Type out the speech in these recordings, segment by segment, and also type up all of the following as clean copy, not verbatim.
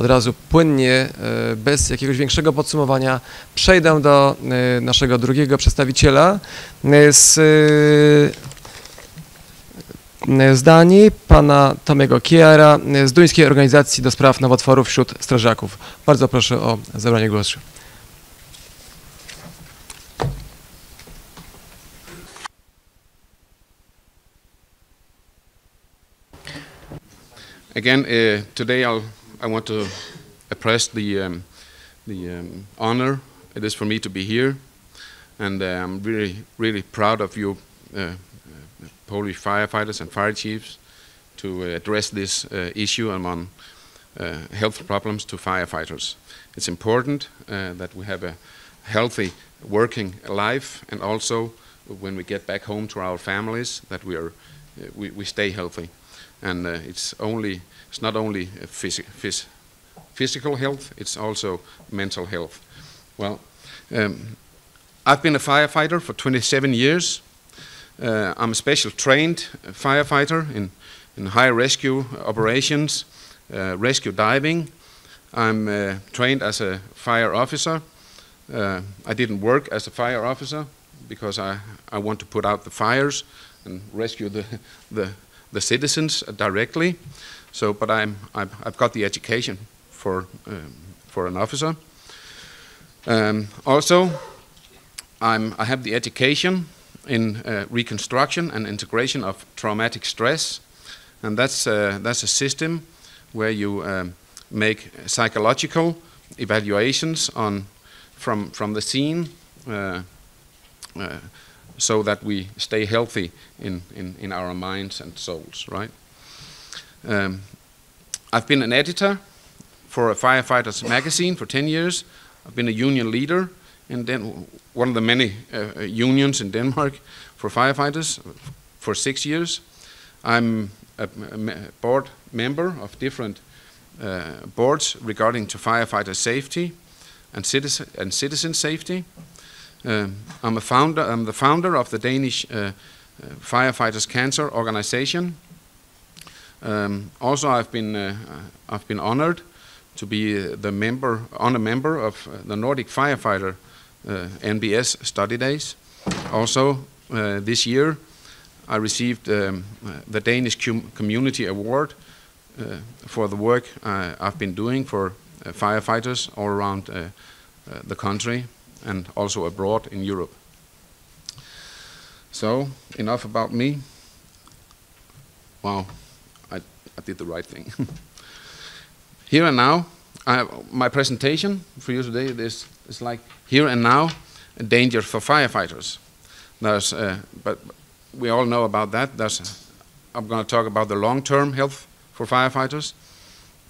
od razu płynnie, bez jakiegoś większego podsumowania, przejdę do naszego drugiego przedstawiciela z Danii, pana Tomego Kjaera z duńskiej organizacji do spraw nowotworów wśród strażaków. Bardzo proszę o zabranie głosu. Again, today I want to express the honor it is for me to be here, and I'm really proud of you Polish firefighters and fire chiefs to address this issue among health problems to firefighters. It's important that we have a healthy working life, and also when we get back home to our families that we stay healthy. And it's not only physical health, it's also mental health. Well, I've been a firefighter for 27 years. I'm a special trained firefighter in high rescue operations, rescue diving. I'm trained as a fire officer. I didn't work as a fire officer because I want to put out the fires and rescue the citizens directly. So, but I've got the education for an officer. Also, I have the education in reconstruction and integration of traumatic stress, and that's a system where you make psychological evaluations from the scene, so that we stay healthy in our minds and souls, right? I've been an editor for a firefighters magazine for 10 years. I've been a union leader in one of the many unions in Denmark for firefighters for 6 years. I'm a board member of different boards regarding to firefighter safety and citizen safety. I'm the founder of the Danish Firefighters Cancer Organization. Also, I've been honored to be the member of the Nordic Firefighter NBS Study Days. Also, this year, I received the Danish Community Award for the work I've been doing for firefighters all around the country and also abroad in Europe. So, enough about me. Wow, I did the right thing. Here and now, my presentation for you today is like here and now, a danger for firefighters. But we all know about that. I'm going to talk about the long-term health for firefighters,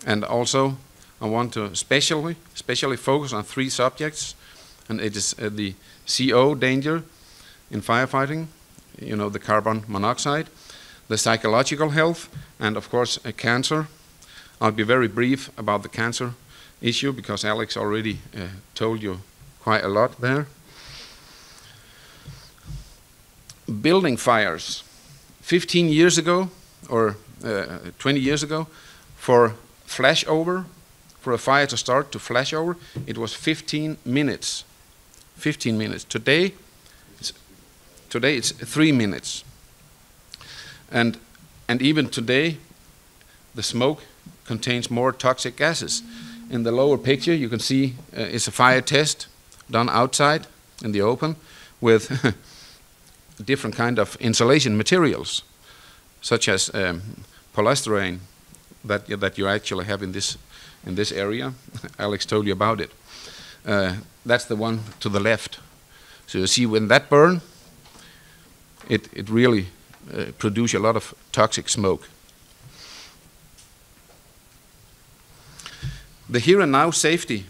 and also I want to especially focus on 3 subjects, and it is the CO danger in firefighting, you know, the carbon monoxide, the psychological health, and of course cancer. I'll be very brief about the cancer issue because Alex already told you quite a lot there. Building fires. 15 years ago, or 20 years ago, for flashover, for a fire to start to flash over, it was 15 minutes. 15 minutes. Today it's 3 minutes. And even today, the smoke contains more toxic gases. In the lower picture, you can see it's a fire test done outside in the open with different kind of insulation materials, such as polystyrene that you actually have in this area. Alex told you about it. That's the one to the left. So you see when that burn, it really produces a lot of toxic smoke. The here and now safety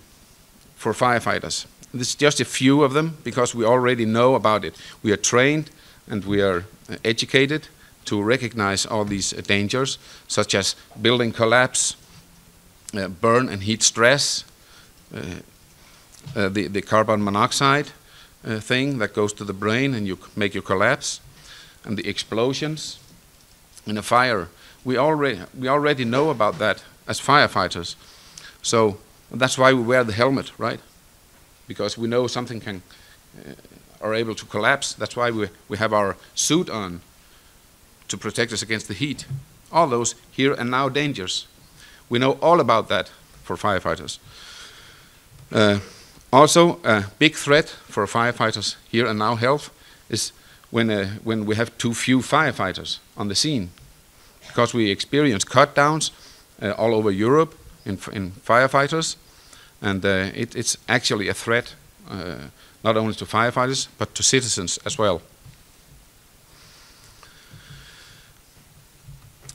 for firefighters. This is just a few of them because we already know about it. We are trained and we are educated to recognize all these dangers, such as building collapse, burn and heat stress, the carbon monoxide thing that goes to the brain and you make you collapse, and the explosions in a fire. We already know about that as firefighters. So that's why we wear the helmet, right? Because we know something can are able to collapse. That's why we have our suit on to protect us against the heat. All those here and now dangers. We know all about that for firefighters. Also, a big threat for firefighters here and now health is when we have too few firefighters on the scene, because we experience cut downs all over Europe in firefighters, and it's actually a threat not only to firefighters but to citizens as well.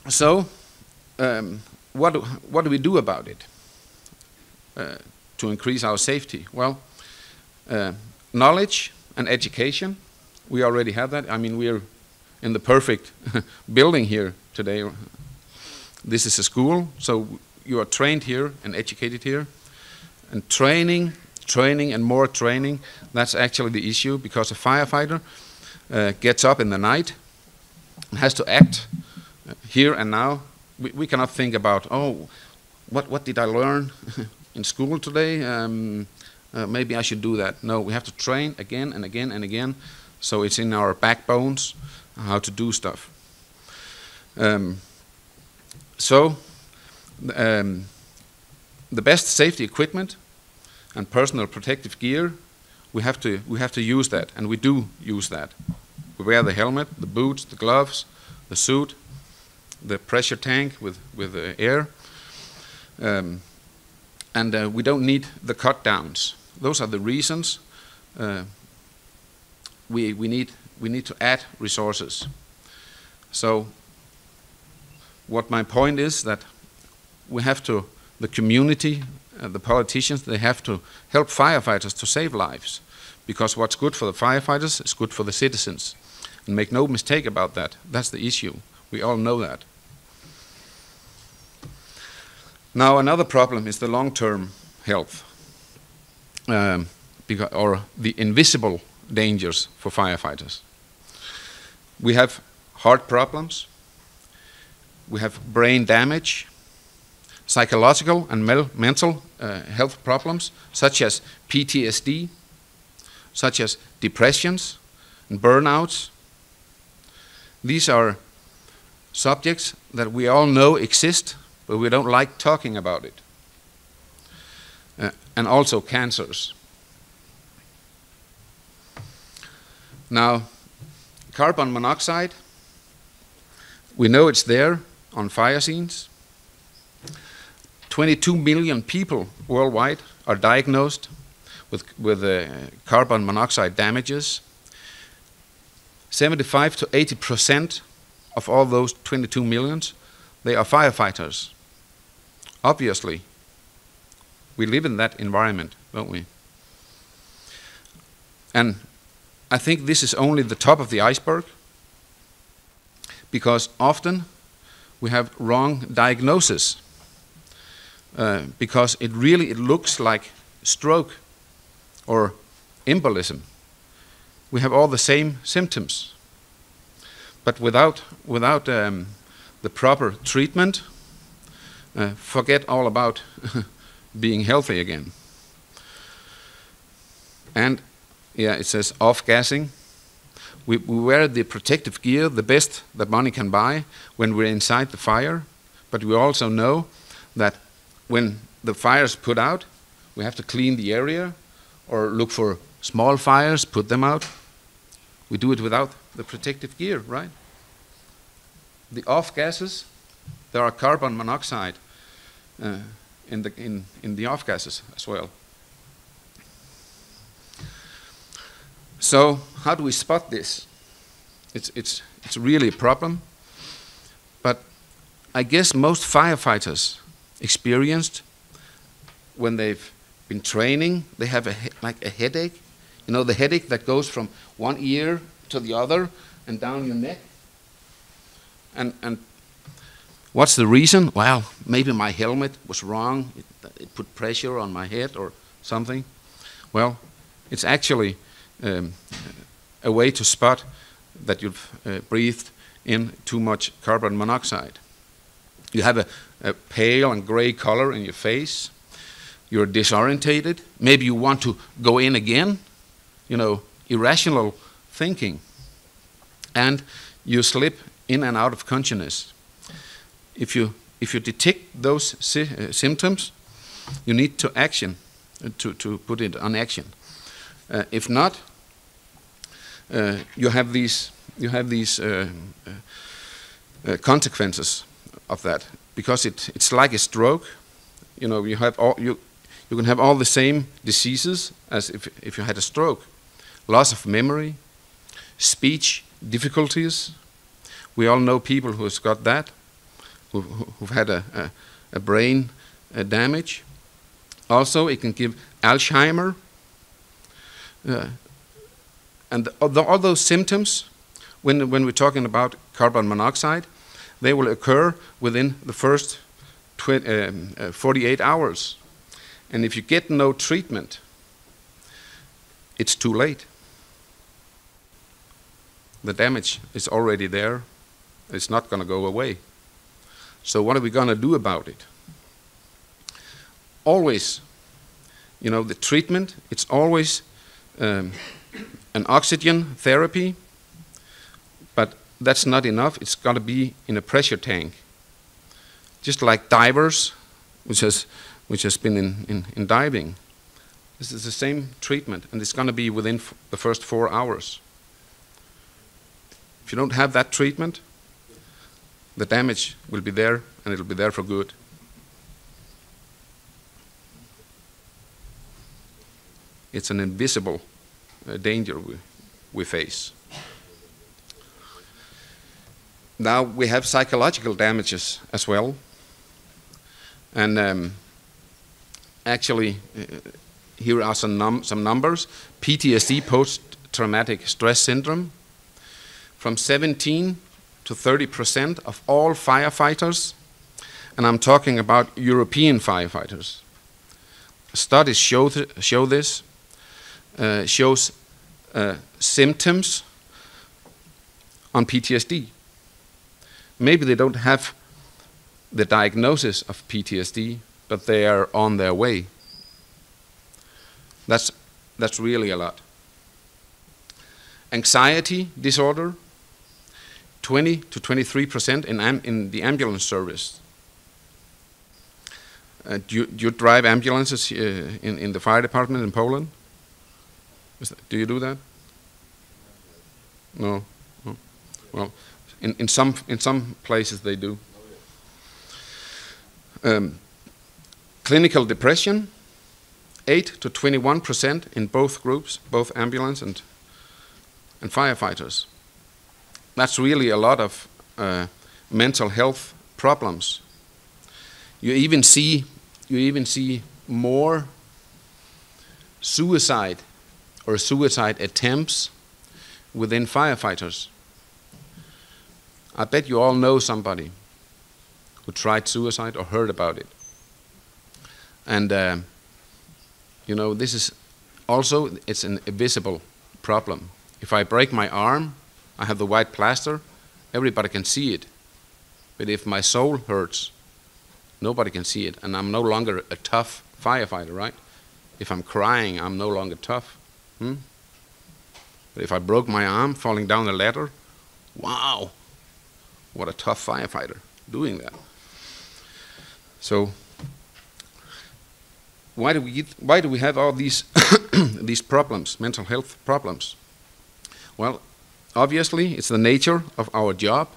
So, what do we do about it to increase our safety? Well, knowledge and education. We already have that. I mean, we're in the perfect building here today. This is a school, so you are trained here and educated here. And training and more training, that's actually the issue, because a firefighter gets up in the night and has to act here and now. We cannot think about, oh, what did I learn in school today? Maybe I should do that. No, we have to train again and again and again. So it's in our backbones how to do stuff. The best safety equipment and personal protective gear, we have to use that, and we do use that. We wear the helmet, the boots, the gloves, the suit, the pressure tank with air, and we don't need the cut downs. Those are the reasons. We need to add resources. So what my point is that we have to, the community, the politicians, they have to help firefighters to save lives, because what's good for the firefighters is good for the citizens. And make no mistake about that. That's the issue. We all know that. Now another problem is the long-term health, or the invisible dangers for firefighters. We have heart problems, we have brain damage, psychological and mental health problems, such as PTSD, such as depressions and burnouts. These are subjects that we all know exist, but we don't like talking about it. And also cancers. Now, carbon monoxide, we know it's there on fire scenes. 22 million people worldwide are diagnosed with carbon monoxide damages. 75 to 80% of all those 22 millions, they are firefighters. Obviously, we live in that environment, don't we? And I think this is only the top of the iceberg, because often we have wrong diagnosis, because it looks like stroke or embolism. We have all the same symptoms, but without the proper treatment, forget all about being healthy again. And yeah, it says off-gassing. We wear the protective gear, the best that money can buy, when we're inside the fire. But we also know that when the fire's put out, we have to clean the area or look for small fires, put them out. We do it without the protective gear, right? The off-gases, there are carbon monoxide in the off-gases as well. So how do we spot this? It's really a problem, but I guess most firefighters experienced, when they've been training, they have like a headache. You know, the headache that goes from one ear to the other and down your neck. And what's the reason? Well, maybe my helmet was wrong. It put pressure on my head or something. Well, it's actually a way to spot that you've breathed in too much carbon monoxide. You have a pale and gray color in your face. you're disorientated, maybe you want to go in again, you know, irrational thinking, and you slip in and out of consciousness. If you detect those symptoms, you need to action, to put it on action. If not, you have these consequences of that, because it's like a stroke. You know, you can have all the same diseases as if you had a stroke: loss of memory, speech difficulties. We all know people who's got that, who've had a brain damage. Also, it can give Alzheimer. And all those symptoms, when we're talking about carbon monoxide, they will occur within the first 48 hours. And if you get no treatment, it's too late. The damage is already there. It's not going to go away. So what are we going to do about it? Always, you know, the treatment, it's always an oxygen therapy, but that's not enough. It's got to be in a pressure tank. Just like divers, which has been in diving. This is the same treatment, and it's going to be within the first 4 hours. If you don't have that treatment, the damage will be there, and it'll be there for good. It's an invisible danger we face. Now we have psychological damages as well. And actually, here are some numbers. PTSD, post-traumatic stress syndrome. From 17 to 30% of all firefighters, and I'm talking about European firefighters. Studies show this, shows symptoms on PTSD. Maybe they don't have the diagnosis of PTSD, but they are on their way. That's really a lot. Anxiety disorder, 20 to 23% in the ambulance service. Do you drive ambulances in the fire department in Poland? Do you do that? No. No. Well, in some places they do. Clinical depression, 8 to 21% in both groups, both ambulance and firefighters. That's really a lot of mental health problems. You even see more suicide or suicide attempts within firefighters. I bet you all know somebody who tried suicide or heard about it. And you know, this is also, it's an invisible problem. If I break my arm, I have the white plaster, everybody can see it. But if my soul hurts, nobody can see it, and I'm no longer a tough firefighter, right? If I'm crying, I'm no longer tough. But if I broke my arm falling down the ladder, wow, what a tough firefighter doing that. So why do we have all these these problems, mental health problems? Well, obviously, it's the nature of our job.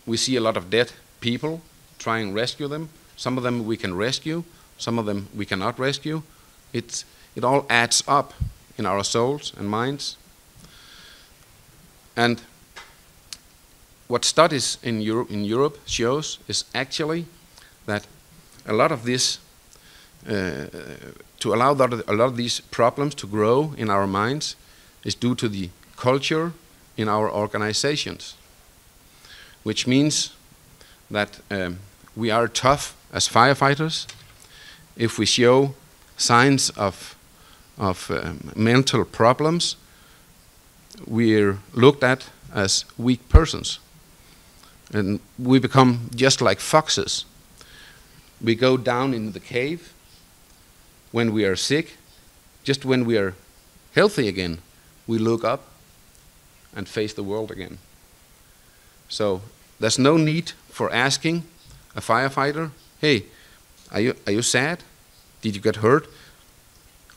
We see a lot of dead people, try and rescue them. Some of them we can rescue, some of them we cannot rescue. It all adds up in our souls and minds. And what studies in Europe shows is actually that a lot of this, to allow a lot of these problems to grow in our minds, is due to the culture in our organizations, which means that we are tough as firefighters if we show signs of mental problems. We're looked at as weak persons, and we become just like foxes. We go down into the cave when we are sick. Just when we are healthy again, we look up and face the world again. So there's no need for asking a firefighter, hey, are you sad? Did you get hurt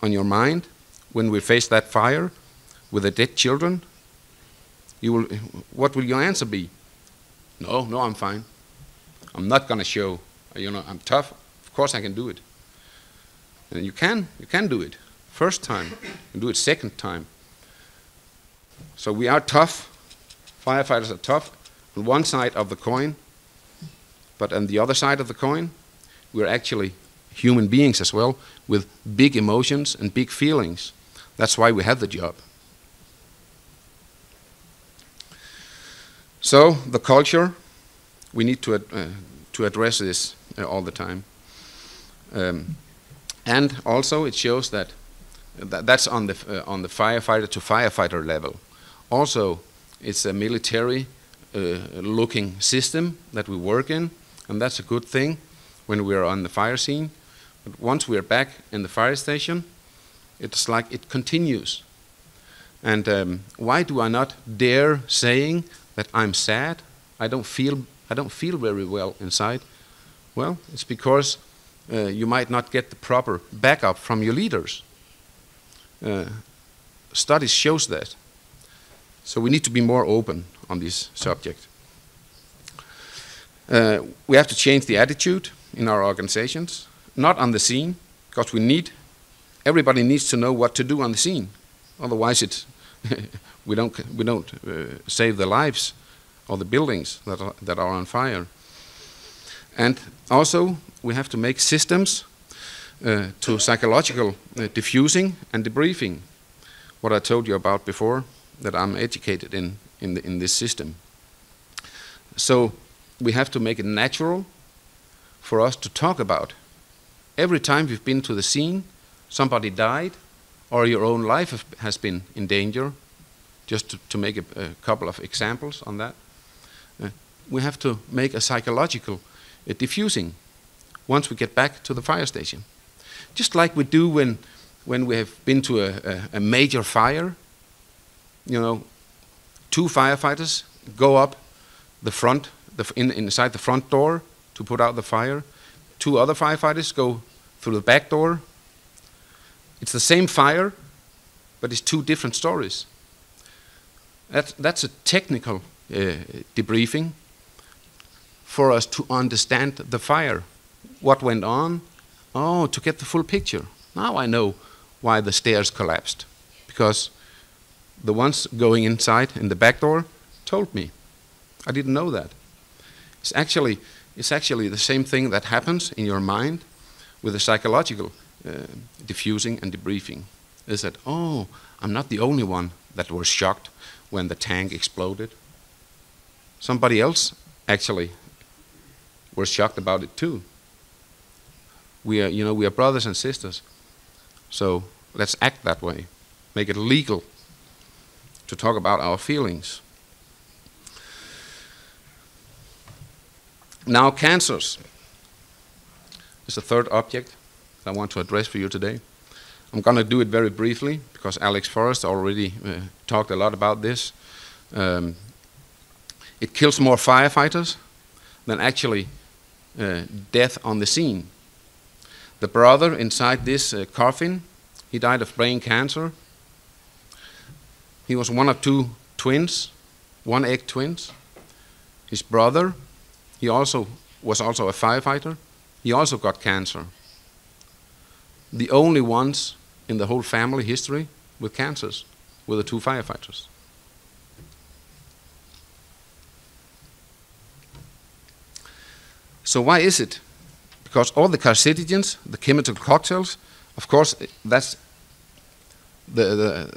on your mind when we face that fire with the dead children? What will your answer be? No, I'm fine. I'm not going to show, I'm tough. Of course I can do it. And you can do it. First time, you do it second time. So we are tough. Firefighters are tough on one side of the coin, but on the other side of the coin, we're actually human beings as well, with big emotions and big feelings. That's why we have the job. So the culture, we need to address this all the time. And also it shows that's on the firefighter to firefighter level. Also, it's a military looking system that we work in, and that's a good thing when we are on the fire scene. But once we are back in the fire station, it's like it continues. And why do I not dare saying that I'm sad? I don't feel very well inside. Well, it's because you might not get the proper backup from your leaders. Studies shows that. So we need to be more open on this subject. We have to change the attitude in our organizations, not on the scene, because everybody needs to know what to do on the scene. Otherwise, we don't save the lives or the buildings that are on fire. And also, we have to make systems to psychological diffusing and debriefing. What I told you about before, that I'm educated in this system. So we have to make it natural for us to talk about. Every time you've been to the scene, somebody died, or your own life has been in danger, just to make a couple of examples on that, we have to make a psychological diffusing once we get back to the fire station. Just like we do when we have been to a major fire. Two firefighters go up the front, inside the front door to put out the fire. Two other firefighters go through the back door. It's the same fire, but it's two different stories. That's a technical debriefing for us to understand the fire. What went on? Oh, to get the full picture. Now I know why the stairs collapsed, because the ones going inside in the back door told me. I didn't know that. It's actually the same thing that happens in your mind with the psychological diffusing and debriefing. Is that, oh, I'm not the only one that was shocked when the tank exploded. Somebody else actually was shocked about it too. We are brothers and sisters. So let's act that way. Make it legal to talk about our feelings. Now, cancers is the third object that I want to address for you today. I'm going to do it very briefly because Alex Forrest already talked a lot about this. It kills more firefighters than actually death on the scene. The brother inside this coffin, he died of brain cancer. He was one of two twins, one-egg twins. His brother, he was also a firefighter. He also got cancer. The only ones in the whole family history with cancers were the two firefighters. So why is it? Because all the carcinogens, the chemical cocktails, of course, that's the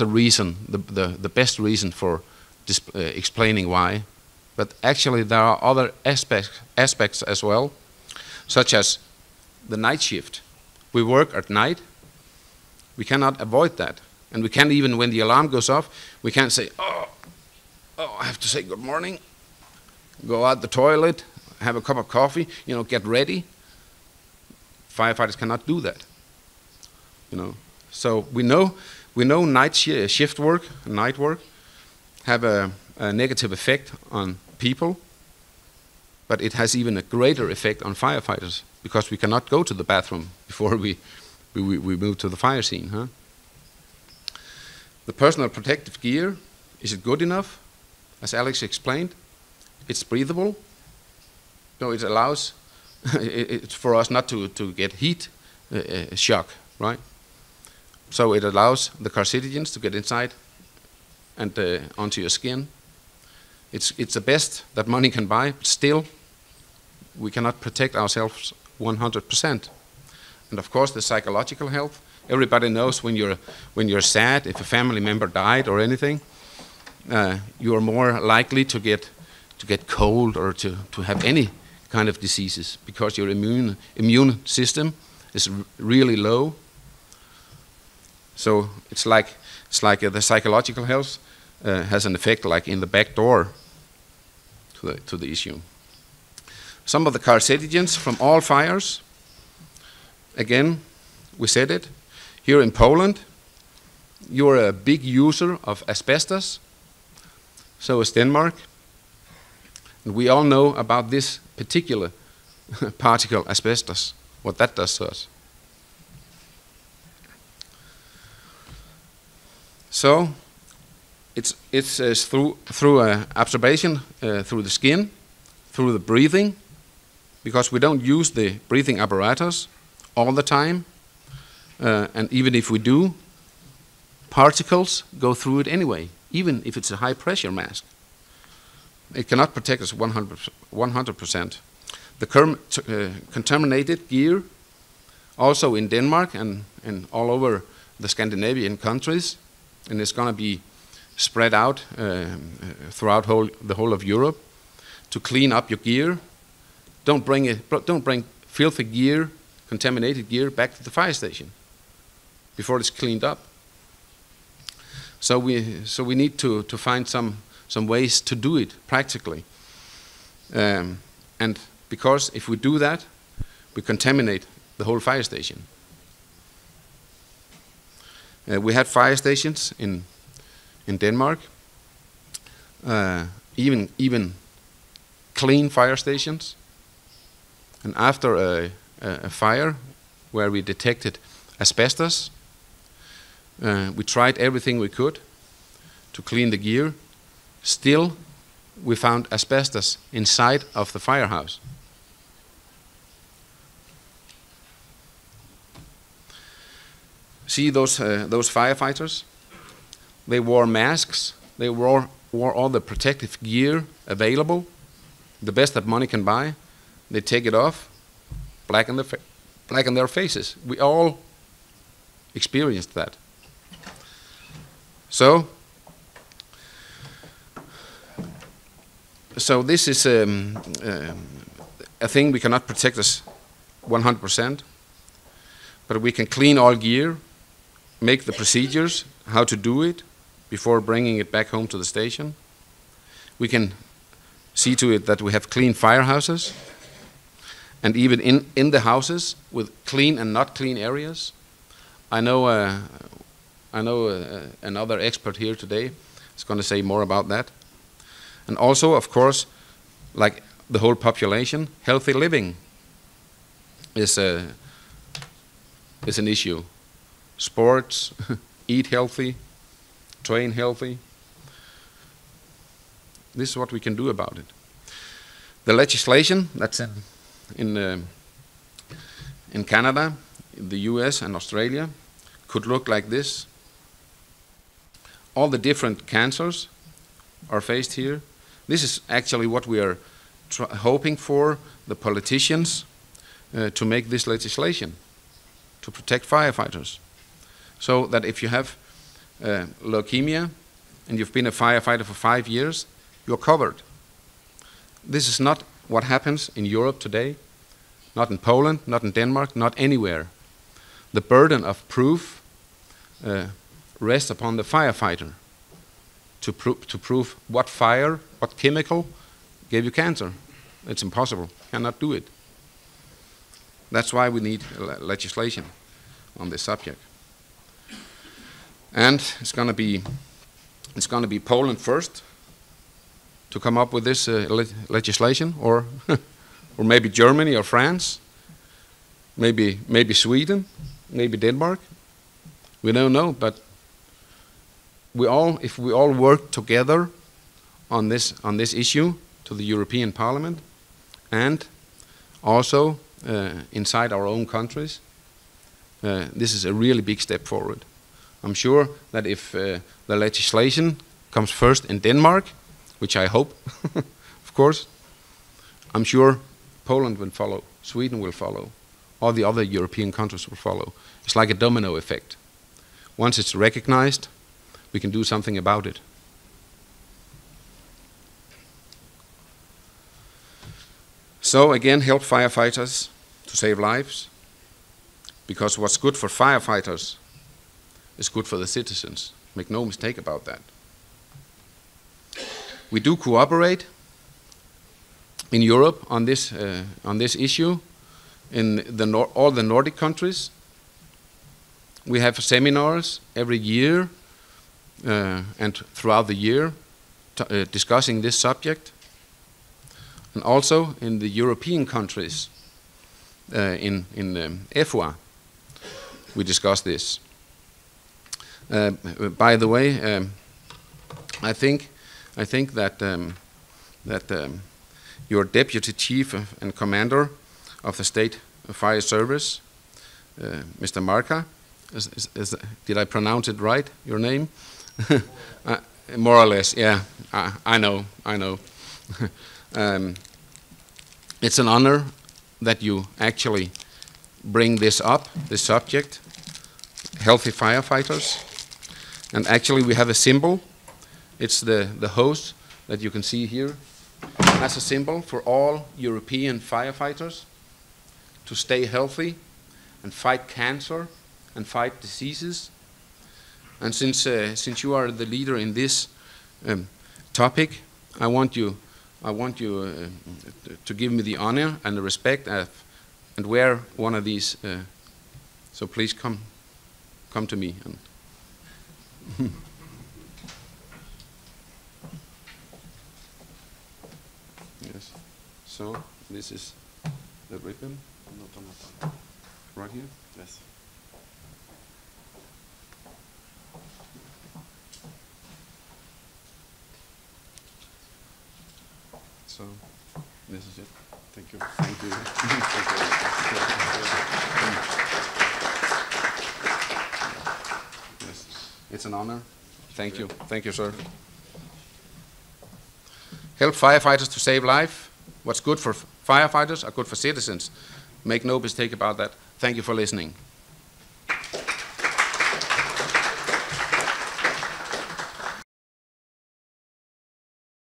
reason, the best reason for explaining why. But actually there are other aspects as well, such as the night shift. We work at night. We cannot avoid that. And we can't even, when the alarm goes off, we can't say, oh, I have to say good morning, go out the toilet, have a cup of coffee, get ready. Firefighters cannot do that. So we know night shift work, night work, have a negative effect on people, but it has even a greater effect on firefighters because we cannot go to the bathroom before we move to the fire scene. Huh? The personal protective gear, is it good enough? As Alex explained, it's breathable, so it allows it's for us not to get heat shock, right? So it allows the carcinogens to get inside and onto your skin. It's the best that money can buy, but still we cannot protect ourselves 100%. And of course the psychological health. Everybody knows when you're sad, if a family member died or anything, you are more likely to get cold or to have any kind of diseases because your immune system is really low. So it's like the psychological health has an effect like in the back door to the issue. Some of the carcinogens from all fires, again, we said it. Here in Poland, you're a big user of asbestos, so is Denmark. And we all know about this particular particle, asbestos, what that does to us. So it's through absorption through the skin, through the breathing, because we don't use the breathing apparatus all the time, and even if we do, particles go through it anyway, even if it's a high pressure mask. It cannot protect us 100%. The contaminated gear, also in Denmark and all over the Scandinavian countries, and it's going to be spread out throughout the whole of Europe to clean up your gear. Don't bring filthy gear, contaminated gear back to the fire station before it's cleaned up. So we need to find some ways to do it practically, and because if we do that, we contaminate the whole fire station. We had fire stations in Denmark, even clean fire stations. And after a fire where we detected asbestos, we tried everything we could to clean the gear. Still, we found asbestos inside of the firehouse. See those firefighters? They wore masks. They wore all the protective gear available, the best that money can buy. They take it off, blacken their faces. We all experienced that. So this is a thing we cannot protect us 100%, but we can clean all gear, make the procedures, how to do it before bringing it back home to the station. We can see to it that we have clean firehouses, and even in the houses with clean and not clean areas. I know another expert here today is going to say more about that. And also, of course, like the whole population, healthy living is an issue. Sports, eat healthy, train healthy. This is what we can do about it. The legislation that's in Canada, the US and Australia could look like this. All the different cancers are faced here. This is actually what we are hoping for the politicians to make this legislation, to protect firefighters. So that if you have leukemia and you've been a firefighter for 5 years, you're covered. This is not what happens in Europe today, not in Poland, not in Denmark, not anywhere. The burden of proof rests upon the firefighter to prove what fire, what chemical gave you cancer. It's impossible. Cannot do it. That's why we need legislation on this subject. And it's going to be Poland first to come up with this legislation, or or maybe Germany or France, maybe Sweden, maybe Denmark. We don't know, but if we all work together on this issue to the European Parliament, and also inside our own countries, this is a really big step forward. I'm sure that if the legislation comes first in Denmark, which I hope, of course, I'm sure Poland will follow, Sweden will follow, all the other European countries will follow. It's like a domino effect. Once it's recognized, we can do something about it. So again, help firefighters to save lives, because what's good for firefighters is good for the citizens. Make no mistake about that. We do cooperate in Europe on this issue in all the Nordic countries. We have seminars every year and throughout the year discussing this subject. And also in the European countries, in EFUA, we discuss this. By the way, I think that your deputy chief and commander of the state fire service, Mr. Marka, did I pronounce it right? Your name? More or less, yeah. I know. It's an honor that you actually bring this up, this subject, healthy firefighters. And actually we have a symbol. It's the hose that you can see here. That's a symbol for all European firefighters to stay healthy and fight cancer and fight diseases. And since you are the leader in this topic, I want you to give me the honor and the respect and wear one of these. So please come to me. Yes. So this is the ribbon. Right here. Yes. So this is it. Thank you. Thank you. Yes, it's an honor. Thank you. Thank you, sir. Help firefighters to save life. What's good for firefighters are good for citizens. Make no mistake about that. Thank you for listening.